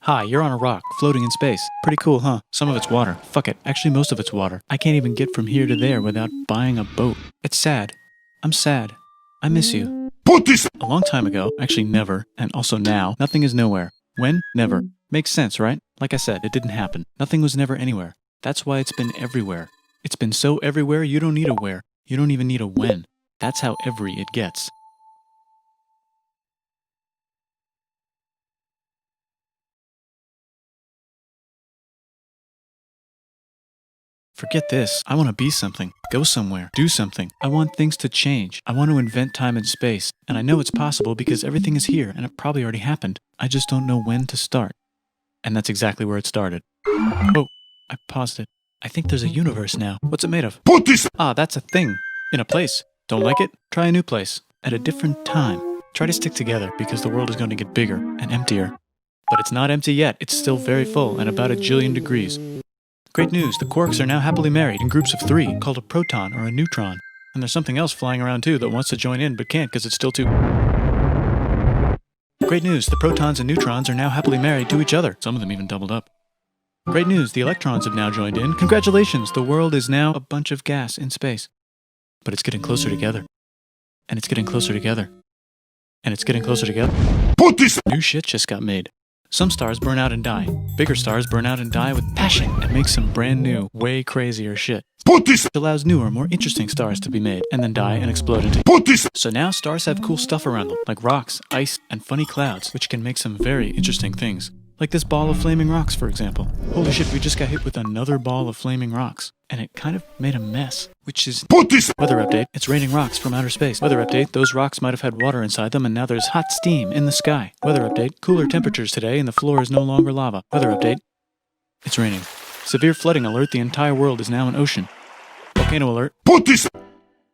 Hi, you're on a rock, floating in space. Pretty cool, huh? Some of it's water. Fuck it. Actually, most of it's water. I can't even get from here to there without buying a boat. It's sad. I'm sad. I miss you. Pootis! A long time ago, actually never, and also now, nothing is nowhere. When? Never. Makes sense, right? Like I said, it didn't happen. Nothing was never anywhere. That's why it's been everywhere. It's been so everywhere you don't need a where. You don't even need a when. That's how every it gets. Forget this. I want to be something. Go somewhere. Do something. I want things to change. I want to invent time and space. And I know it's possible because everything is here and it probably already happened. I just don't know when to start. And that's exactly where it started. Oh, I paused it. I think there's a universe now. What's it made of? Pootis! Ah, that's a thing. In a place. Don't like it? Try a new place. At a different time. Try to stick together because the world is going to get bigger and emptier. But it's not empty yet. It's still very full and about 1,000,000,000 degrees. Great news, the quarks are now happily married in groups of 3, called a proton or a neutron. And there's something else flying around too that wants to join in but can't because it's still too... Great news, the protons and neutrons are now happily married to each other. Some of them even doubled up. Great news, the electrons have now joined in. Congratulations, the world is now a bunch of gas in space. But it's getting closer together. And it's getting closer together. And it's getting closer together. Pootis! New shit just got made. Some stars burn out and die. Bigger stars burn out and die with passion and make some brand new, way crazier shit. Pootis! It allows newer, more interesting stars to be made and then die and explode into... Pootis! So now stars have cool stuff around them, like rocks, ice, and funny clouds, which can make some very interesting things. Like this ball of flaming rocks, for example. Holy shit, we just got hit with another ball of flaming rocks. And it kind of made a mess, which is... Pootis! Weather update, it's raining rocks from outer space. Weather update, those rocks might have had water inside them and now there's hot steam in the sky. Weather update, cooler temperatures today and the floor is no longer lava. Weather update, it's raining. Severe flooding alert, the entire world is now an ocean. Volcano alert. Pootis!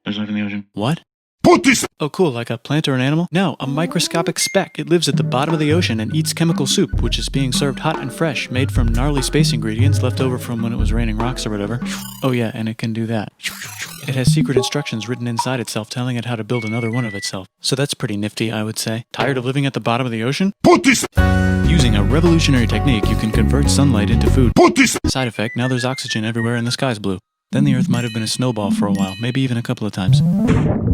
There's life in the ocean. What? Pootis! Oh cool, like a plant or an animal? No, a microscopic speck. It lives at the bottom of the ocean and eats chemical soup, which is being served hot and fresh, made from gnarly space ingredients left over from when it was raining rocks or whatever. Oh yeah, and it can do that. It has secret instructions written inside itself telling it how to build another one of itself. So that's pretty nifty, I would say. Tired of living at the bottom of the ocean? Pootis! Using a revolutionary technique, you can convert sunlight into food. Pootis! Side effect, now there's oxygen everywhere and the sky's blue. Then the Earth might have been a snowball for a while, maybe even a couple of times.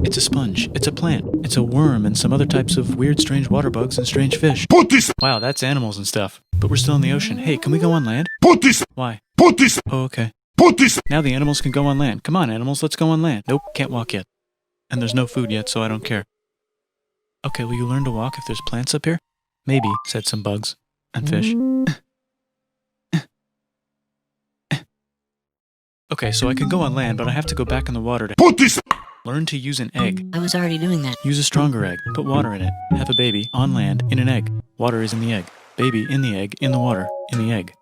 It's a sponge, it's a plant, it's a worm and some other types of weird strange water bugs and strange fish. Pootis! Wow, that's animals and stuff. But we're still in the ocean. Hey, can we go on land? Pootis! Why? Pootis! Oh, okay. Pootis! Now the animals can go on land. Come on, animals, let's go on land. Nope, can't walk yet. And there's no food yet, so I don't care. Okay, will you learn to walk if there's plants up here? Maybe, said some bugs. And fish. Okay, so I can go on land, but I have to go back in the water to Pootis! learn to use an egg. I was already doing that. Use a stronger egg. Put water in it. Have a baby on land in an egg. Water is in the egg. Baby in the egg, in the water, in the egg.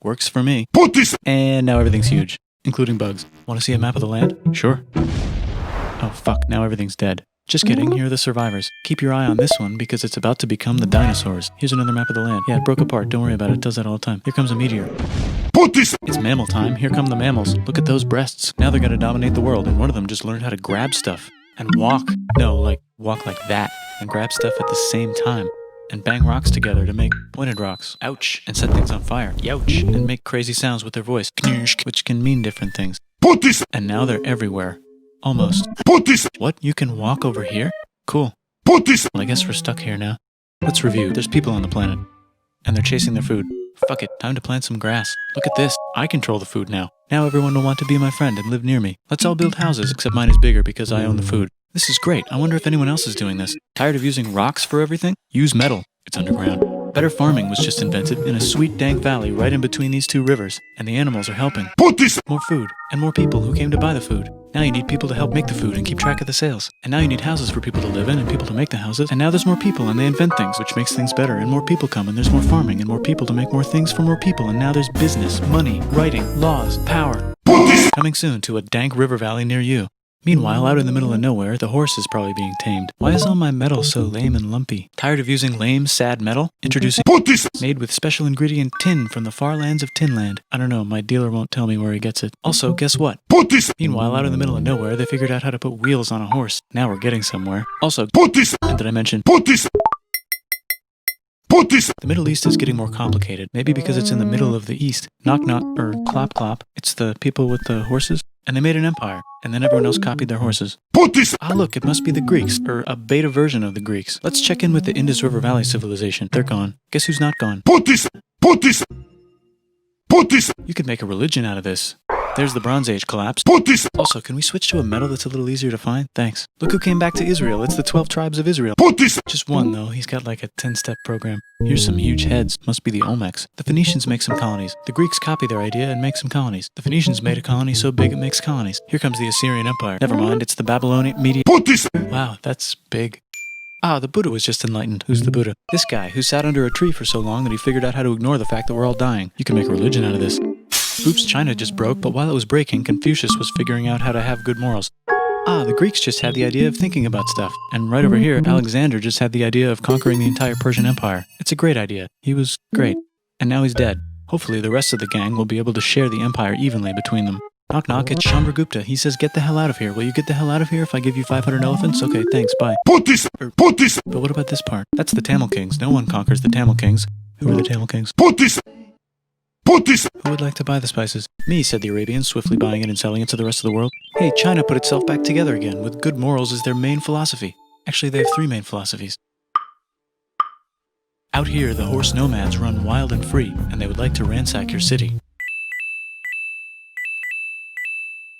Works for me. Pootis! And now everything's huge, including bugs. Want to see a map of the land? Sure. Oh fuck, now everything's dead. Just kidding, here are the survivors. Keep your eye on this one because it's about to become the dinosaurs. Here's another map of the land. Yeah, it broke apart, don't worry about it, it does that all the time. Here comes a meteor. Pootis! It's mammal time, here come the mammals. Look at those breasts. Now they're gonna dominate the world and one of them just learned how to grab stuff. And walk. No, like, walk like that. And grab stuff at the same time. And bang rocks together to make pointed rocks. Ouch. And set things on fire. Youch. And make crazy sounds with their voice. Knirsch, which can mean different things. Pootis! And now they're everywhere. Almost. Pootis! What? You can walk over here? Cool. Pootis! Well, I guess we're stuck here now. Let's review. There's people on the planet. And they're chasing their food. Fuck it, time to plant some grass. Look at this. I control the food now. Now everyone will want to be my friend and live near me. Let's all build houses, except mine is bigger because I own the food. This is great. I wonder if anyone else is doing this. Tired of using rocks for everything? Use metal. It's underground. Better farming was just invented in a sweet dank valley right in between these two rivers. And the animals are helping. Pootis! More food. And more people who came to buy the food. Now you need people to help make the food and keep track of the sales. And now you need houses for people to live in and people to make the houses. And now there's more people and they invent things, which makes things better. And more people come and there's more farming and more people to make more things for more people. And now there's business, money, writing, laws, power. Pootis! Coming soon to a dank river valley near you. Meanwhile, out in the middle of nowhere, the horse is probably being tamed. Why is all my metal so lame and lumpy? Tired of using lame, sad metal? Introducing Pootis! made with special ingredient tin from the far lands of Tinland. I don't know, my dealer won't tell me where he gets it. Also, guess what? Pootis! Meanwhile, out in the middle of nowhere, they figured out how to put wheels on a horse. Now we're getting somewhere. Also, Pootis! and did I mention Pootis! pootis, The Middle East is getting more complicated, maybe because it's in the middle of the East. Knock knock, or clop clop. It's the people with the horses. And they made an empire, and then everyone else copied their horses. pootis, Ah, look, it must be the Greeks, or a beta version of the Greeks. Let's check in with the Indus River Valley civilization. They're gone. Guess who's not gone? pootis, pootis, pootis, You could make a religion out of this. There's the Bronze Age collapse. pootis, Also, can we switch to a metal that's a little easier to find? Thanks. Look who came back to Israel. It's the 12 tribes of Israel. pootis, Just one, though. He's got like a 10-step program. Here's some huge heads. Must be the Olmecs. The Phoenicians make some colonies. The Greeks copy their idea and make some colonies. The Phoenicians made a colony so big it makes colonies. Here comes the Assyrian Empire. Never mind, it's the Babylonian Media. pootis, Wow, that's big. Ah, the Buddha was just enlightened. Who's the Buddha? This guy who sat under a tree for so long that he figured out how to ignore the fact that we're all dying. You can make a religion out of this. Oops, China just broke, but while it was breaking, Confucius was figuring out how to have good morals. Ah, the Greeks just had the idea of thinking about stuff. And right over here, Alexander just had the idea of conquering the entire Persian Empire. It's a great idea. He was great. And now he's dead. Hopefully the rest of the gang will be able to share the empire evenly between them. Knock knock, it's Chandragupta. He says, get the hell out of here. Will you get the hell out of here if I give you 500 elephants? Okay, thanks, bye. pootis, pootis, But what about this part? That's the Tamil Kings. No one conquers the Tamil Kings. Who are the Tamil Kings? pootis, pootis, Who would like to buy the spices? Me, said the Arabians, swiftly buying it and selling it to the rest of the world. Hey, China put itself back together again, with good morals as their main philosophy. Actually, they have 3 main philosophies. Out here, the horse nomads run wild and free, and they would like to ransack your city.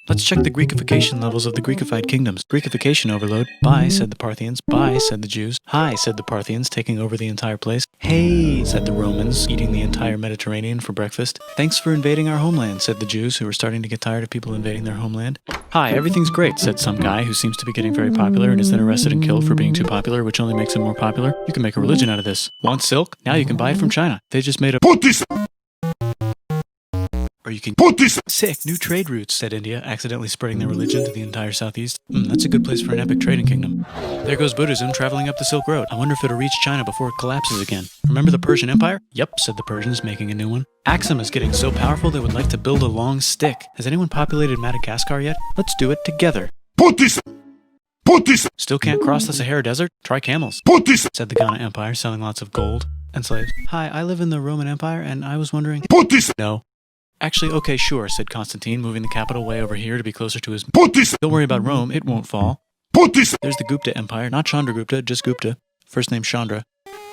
Let's check the Greekification levels of the Greekified kingdoms. Greekification overload. Bye, said the Parthians. Bye, said the Jews. Hi, said the Parthians, taking over the entire place. Hey, said the Romans, eating the entire Mediterranean for breakfast. Thanks for invading our homeland, said the Jews, who were starting to get tired of people invading their homeland. Hi, everything's great, said some guy who seems to be getting very popular and is then arrested and killed for being too popular, which only makes him more popular. You can make a religion out of this. Want silk? Now you can buy it from China. They just made a... pootis, Or you can... pootis, Sick, new trade routes, said India, accidentally spreading their religion to the entire southeast. That's a good place for an epic trading kingdom. There goes Buddhism traveling up the Silk Road. I wonder if it'll reach China before it collapses again. Remember the Persian Empire? Yep, said the Persians, making a new one. Axum is getting so powerful they would like to build a long stick. Has anyone populated Madagascar yet? Let's do it together. pootis, pootis, Still can't cross the Sahara Desert? Try camels, pootis, said the Ghana Empire, selling lots of gold and slaves. Hi, I live in the Roman Empire, and I was wondering... pootis, No. Actually, okay, sure, said Constantine, moving the capital way over here to be closer to his... pootis, Don't worry about Rome, it won't fall. pootis, There's the Gupta Empire, not Chandragupta, just Gupta. First name Chandra.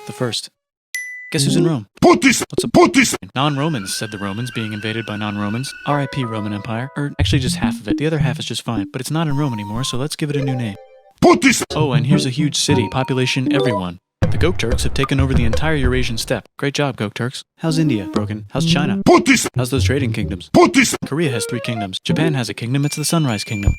The first. Guess who's in Rome? pootis, What's a... pootis, Non-Romans, said the Romans, being invaded by non-Romans. R.I.P. Roman Empire. Or actually just half of it. The other half is just fine, but it's not in Rome anymore, so let's give it a new name. pootis, Oh, and here's a huge city, population everyone. The Gok Turks have taken over the entire Eurasian steppe. Great job, Gok Turks. How's India? Broken. How's China? pootis, How's those trading kingdoms? pootis, Korea has 3 kingdoms. Japan has a kingdom, it's the Sunrise Kingdom.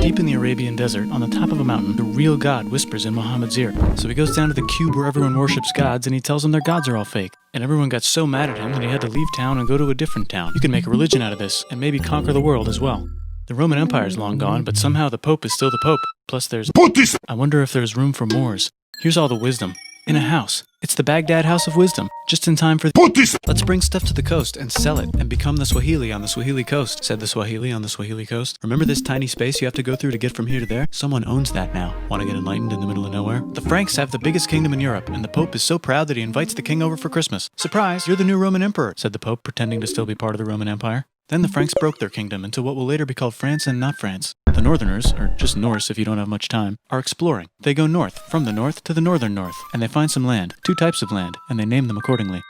Deep in the Arabian desert, on the top of a mountain, the real God whispers in Muhammad's ear. So he goes down to the cube where everyone worships gods, and he tells them their gods are all fake. And everyone got so mad at him that he had to leave town and go to a different town. You can make a religion out of this, and maybe conquer the world as well. The Roman Empire is long gone, but somehow the Pope is still the Pope. Plus there's... pootis, I wonder if there's room for Moors. Here's all the wisdom. In a house. It's the Baghdad House of Wisdom. Just in time for... pootis, Let's bring stuff to the coast and sell it and become the Swahili on the Swahili coast, said the Swahili on the Swahili coast. Remember this tiny space you have to go through to get from here to there? Someone owns that now. Want to get enlightened in the middle of nowhere? The Franks have the biggest kingdom in Europe, and the Pope is so proud that he invites the king over for Christmas. Surprise, you're the new Roman emperor, said the Pope, pretending to still be part of the Roman Empire. Then the Franks broke their kingdom into what will later be called France and not France. The Northerners, or just Norse if you don't have much time, are exploring. They go north, from the north to the northern north, and they find some land, 2 types of land, and they name them accordingly.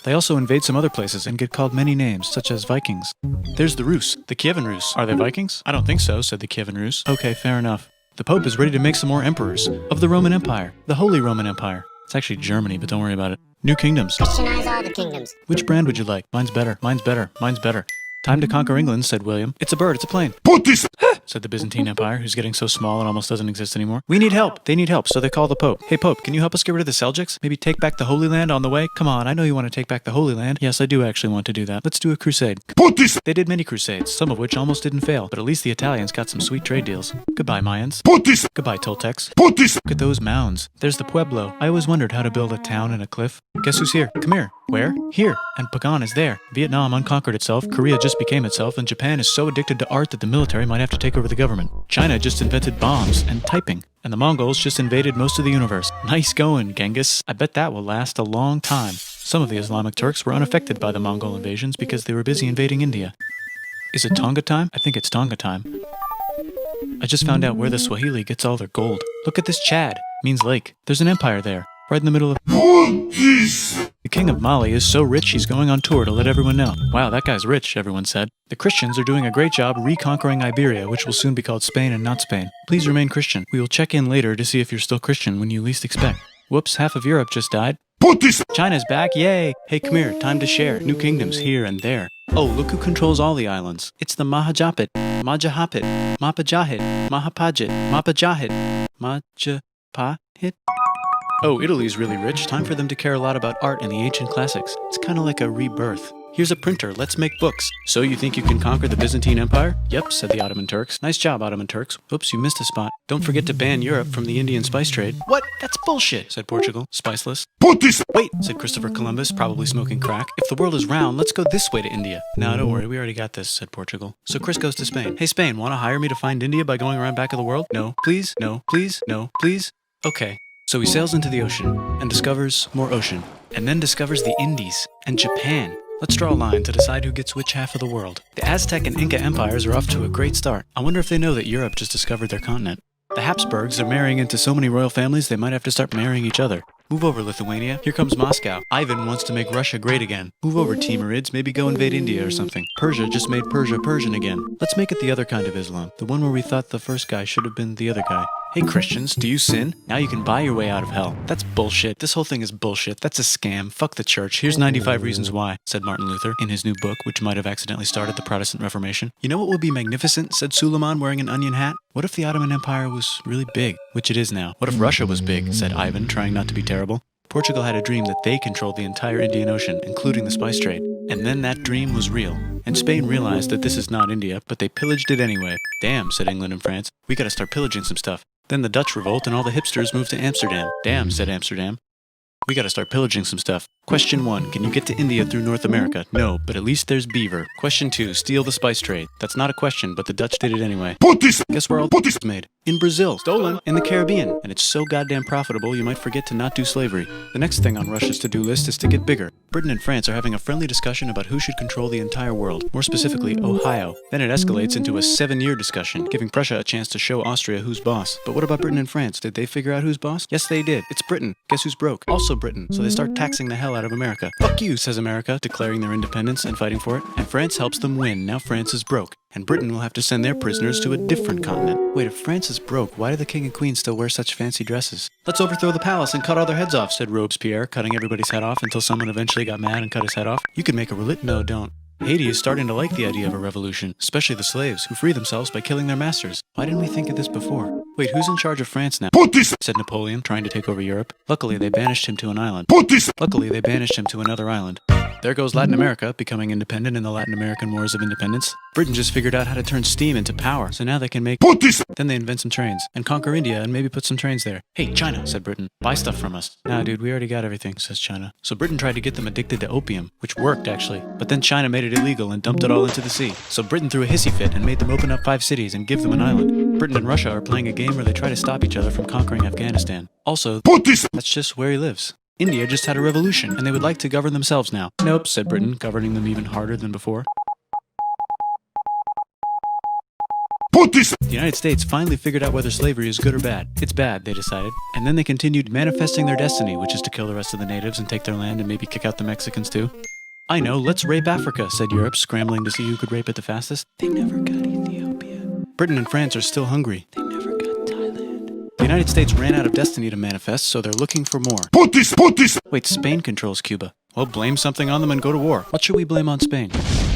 They also invade some other places and get called many names, such as Vikings. There's the Rus, the Kievan Rus. Are they Vikings? I don't think so, said the Kievan Rus. Okay, fair enough. The Pope is ready to make some more emperors of the Roman Empire, the Holy Roman Empire. It's actually Germany, but don't worry about it. New kingdoms. Christianize all the kingdoms. Which brand would you like? Mine's better, mine's better, mine's better. Time to conquer England, said William. It's a bird, it's a plane, pootis, said the Byzantine Empire, who's getting so small it almost doesn't exist anymore. We need help. They need help, so they call the Pope. Hey, Pope, can you help us get rid of the Seljuks? Maybe take back the Holy Land on the way? Come on, I know you want to take back the Holy Land. Yes, I do actually want to do that. Let's do a crusade. pootis, They did many crusades, some of which almost didn't fail, but at least the Italians got some sweet trade deals. Goodbye, Mayans. pootis, Goodbye, Toltecs. pootis, Look at those mounds. There's the Pueblo. I always wondered how to build a town in a cliff. Guess who's here? Come here. Where? Here. And Pagan is there. Vietnam unconquered itself, Korea just became itself, and Japan is so addicted to art that the military might have to take take over the government. China just invented bombs and typing. And the Mongols just invaded most of the universe. Nice going, Genghis. I bet that will last a long time. Some of the Islamic Turks were unaffected by the Mongol invasions because they were busy invading India. Is it Tonga time? I think it's Tonga time. I just found out where the Swahili gets all their gold. Look at this Chad. Means lake. There's an empire there. Right in the middle of... pootis, The king of Mali is so rich he's going on tour to let everyone know. Wow, that guy's rich, everyone said. The Christians are doing a great job reconquering Iberia, which will soon be called Spain and not Spain. Please remain Christian. We will check in later to see if you're still Christian when you least expect. Whoops, half of Europe just died. pootis, China's back, yay! Hey, come here, time to share. New kingdoms here and there. Oh, look who controls all the islands. It's the Mahajapit, Majahapit, Mapajahit, Mahapajit, Mapajahit, Majapahit. Oh, Italy's really rich. Time for them to care a lot about art and the ancient classics. It's kind of like a rebirth. Here's a printer, let's make books. So you think you can conquer the Byzantine Empire? Yep, said the Ottoman Turks. Nice job, Ottoman Turks. Oops, you missed a spot. Don't forget to ban Europe from the Indian spice trade. What? That's bullshit, said Portugal. Spiceless. pootis, Wait, said Christopher Columbus, probably smoking crack. If the world is round, let's go this way to India. No, don't worry, we already got this, said Portugal. So Chris goes to Spain. Hey, Spain, want to hire me to find India by going around back of the world? No, please, no, please, no, please. Okay. So he sails into the ocean and discovers more ocean, and then discovers the Indies and Japan. Let's draw a line to decide who gets which half of the world. The Aztec and Inca empires are off to a great start. I wonder if they know that Europe just discovered their continent. The Habsburgs are marrying into so many royal families they might have to start marrying each other. Move over, Lithuania. Here comes Moscow. Ivan wants to make Russia great again. Move over, Timurids. Maybe go invade India or something. Persia just made Persia Persian again. Let's make it the other kind of Islam. The one where we thought the first guy should have been the other guy. Hey Christians, do you sin? Now you can buy your way out of hell. That's bullshit. This whole thing is bullshit. That's a scam. Fuck the church. Here's 95 Reasons Why, said Martin Luther in his new book, which might have accidentally started the Protestant Reformation. You know what would be magnificent, said Suleiman wearing an onion hat? What if the Ottoman Empire was really big, which it is now? What if Russia was big, said Ivan, trying not to be terrible. Portugal had a dream that they controlled the entire Indian Ocean, including the spice trade. And then that dream was real. And Spain realized that this is not India, but they pillaged it anyway. Damn, said England and France. We gotta start pillaging some stuff. Then the Dutch revolt and all the hipsters moved to Amsterdam. Damn, said Amsterdam. We gotta start pillaging some stuff. Question 1. Can you get to India through North America? No, but at least there's beaver. Question 2. Steal the spice trade. That's not a question, but the Dutch did it anyway. pootis, Guess where all pootis, is made? In Brazil. Stolen. In the Caribbean. And it's so goddamn profitable you might forget to not do slavery. The next thing on Russia's to-do list is to get bigger. Britain and France are having a friendly discussion about who should control the entire world, more specifically, Ohio. Then it escalates into a 7-year discussion, giving Prussia a chance to show Austria who's boss. But what about Britain and France? Did they figure out who's boss? Yes, they did. It's Britain. Guess who's broke? Also Britain. So they start taxing the hell out of America. Fuck you, says America, declaring their independence and fighting for it. And France helps them win. Now France is broke. And Britain will have to send their prisoners to a different continent. Wait, if France is broke, why do the king and queen still wear such fancy dresses? Let's overthrow the palace and cut all their heads off, said Robespierre, cutting everybody's head off until someone eventually got mad and cut his head off. You could make a No, don't. Haiti is starting to like the idea of a revolution, especially the slaves, who free themselves by killing their masters. Why didn't we think of this before? Wait, who's in charge of France now? pootis, Said Napoleon, trying to take over Europe. Luckily, they banished him to an island. pootis, Luckily, they banished him to another island. There goes Latin America, becoming independent in the Latin American Wars of Independence. Britain just figured out how to turn steam into power, so now they can make... pootis, Then they invent some trains, and conquer India and maybe put some trains there. Hey, China, said Britain, buy stuff from us. Nah, dude, we already got everything, says China. So Britain tried to get them addicted to opium, which worked, actually. But then China made it illegal and dumped it all into the sea. So Britain threw a hissy fit and made them open up 5 cities and give them an island. Britain and Russia are playing a game where they try to stop each other from conquering Afghanistan. Also, pootis, that's just where he lives. India just had a revolution, and they would like to govern themselves now. Nope, said Britain, governing them even harder than before. pootis, The United States finally figured out whether slavery is good or bad. It's bad, they decided. And then they continued manifesting their destiny, which is to kill the rest of the natives and take their land and maybe kick out the Mexicans too. I know, let's rape Africa, said Europe, scrambling to see who could rape it the fastest. They never got Ethiopia. Britain and France are still hungry. They never got Thailand. The United States ran out of destiny to manifest, so they're looking for more. pootis, pootis, Wait, Spain controls Cuba. Well, blame something on them and go to war. What should we blame on Spain?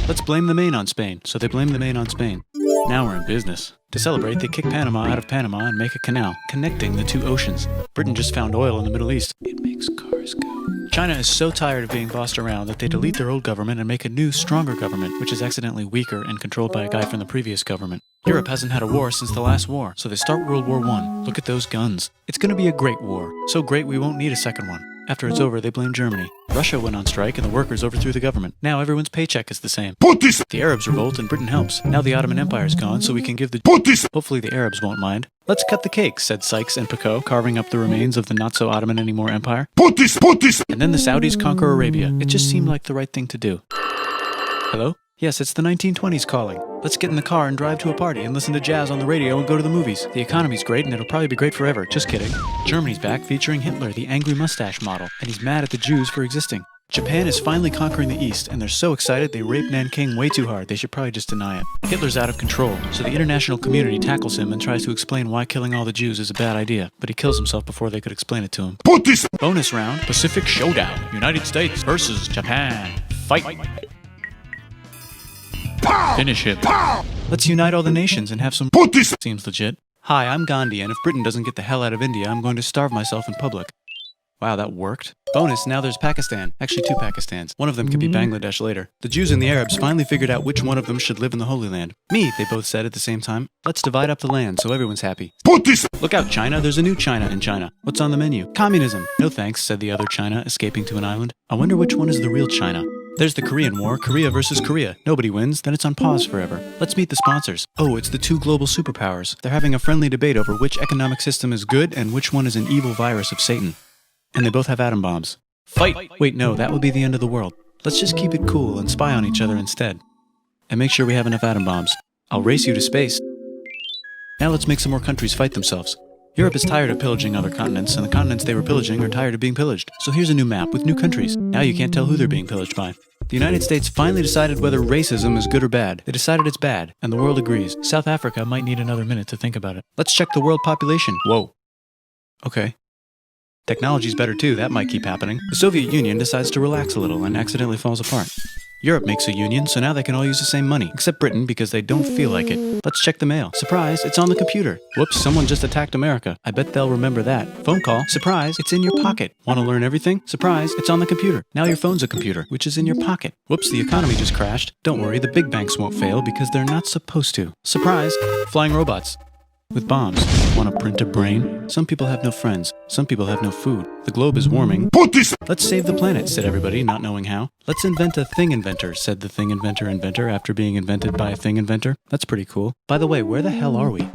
Let's blame the Maine on Spain. So they blame the Maine on Spain. Now we're in business. To celebrate, they kick Panama out of Panama and make a canal, connecting the 2 oceans. Britain just found oil in the Middle East. It makes cars go. China is so tired of being bossed around that they delete their old government and make a new, stronger government, which is accidentally weaker and controlled by a guy from the previous government. Europe hasn't had a war since the last war, so they start World War I. Look at those guns. It's gonna be a great war. So great we won't need a second one. After it's over, they blame Germany. Russia went on strike and the workers overthrew the government. Now everyone's paycheck is the same. pootis, The Arabs revolt and Britain helps. Now the Ottoman Empire's gone, so we can give the... pootis, Hopefully the Arabs won't mind. Let's cut the cake, said Sykes and Picot, carving up the remains of the not-so-Ottoman-anymore empire. pootis, pootis, And then the Saudis conquer Arabia. It just seemed like the right thing to do. Hello? Yes, it's the 1920s calling. Let's get in the car and drive to a party and listen to jazz on the radio and go to the movies. The economy's great and it'll probably be great forever. Just kidding. Germany's back featuring Hitler, the angry mustache model, and he's mad at the Jews for existing. Japan is finally conquering the East, and they're so excited they rape Nanking way too hard. They should probably just deny it. Hitler's out of control, so the international community tackles him and tries to explain why killing all the Jews is a bad idea, but he kills himself before they could explain it to him. pootis, Bonus round, Pacific Showdown, United States versus Japan. Fight! pow, Finish him. pow, Let's unite all the nations and have some... pootis, Seems legit. Hi, I'm Gandhi, and if Britain doesn't get the hell out of India, I'm going to starve myself in public. Wow, that worked. Bonus, now there's Pakistan. Actually, 2 Pakistans. One of them could be Bangladesh later. The Jews and the Arabs finally figured out which one of them should live in the Holy Land. Me, they both said at the same time. Let's divide up the land so everyone's happy. pootis, Look out, China. There's a new China in China. What's on the menu? Communism. No thanks, said the other China, escaping to an island. I wonder which one is the real China. There's the Korean War, Korea versus Korea. Nobody wins, then it's on pause forever. Let's meet the sponsors. Oh, it's the 2 global superpowers. They're having a friendly debate over which economic system is good and which one is an evil virus of Satan. And they both have atom bombs. Fight! Wait, no, that would be the end of the world. Let's just keep it cool and spy on each other instead. And make sure we have enough atom bombs. I'll race you to space. Now let's make some more countries fight themselves. Europe is tired of pillaging other continents, and the continents they were pillaging are tired of being pillaged. So here's a new map with new countries. Now you can't tell who they're being pillaged by. The United States finally decided whether racism is good or bad. They decided it's bad, and the world agrees. South Africa might need another minute to think about it. Let's check the world population. Whoa. Okay. Technology's better too, that might keep happening. The Soviet Union decides to relax a little and accidentally falls apart. Europe makes a union, so now they can all use the same money, except Britain because they don't feel like it. Let's check the mail. Surprise, it's on the computer. Whoops, someone just attacked America. I bet they'll remember that. Phone call. Surprise, it's in your pocket. Want to learn everything? Surprise, it's on the computer. Now your phone's a computer, which is in your pocket. Whoops, the economy just crashed. Don't worry, the big banks won't fail because they're not supposed to. Surprise, flying robots. With bombs. Want to print a brain? Some people have no friends. Some people have no food. The globe is warming. pootis, Let's save the planet, said everybody, not knowing how. Let's invent a thing inventor, said the thing inventor after being invented by a thing inventor. That's pretty cool. By the way, where the hell are we?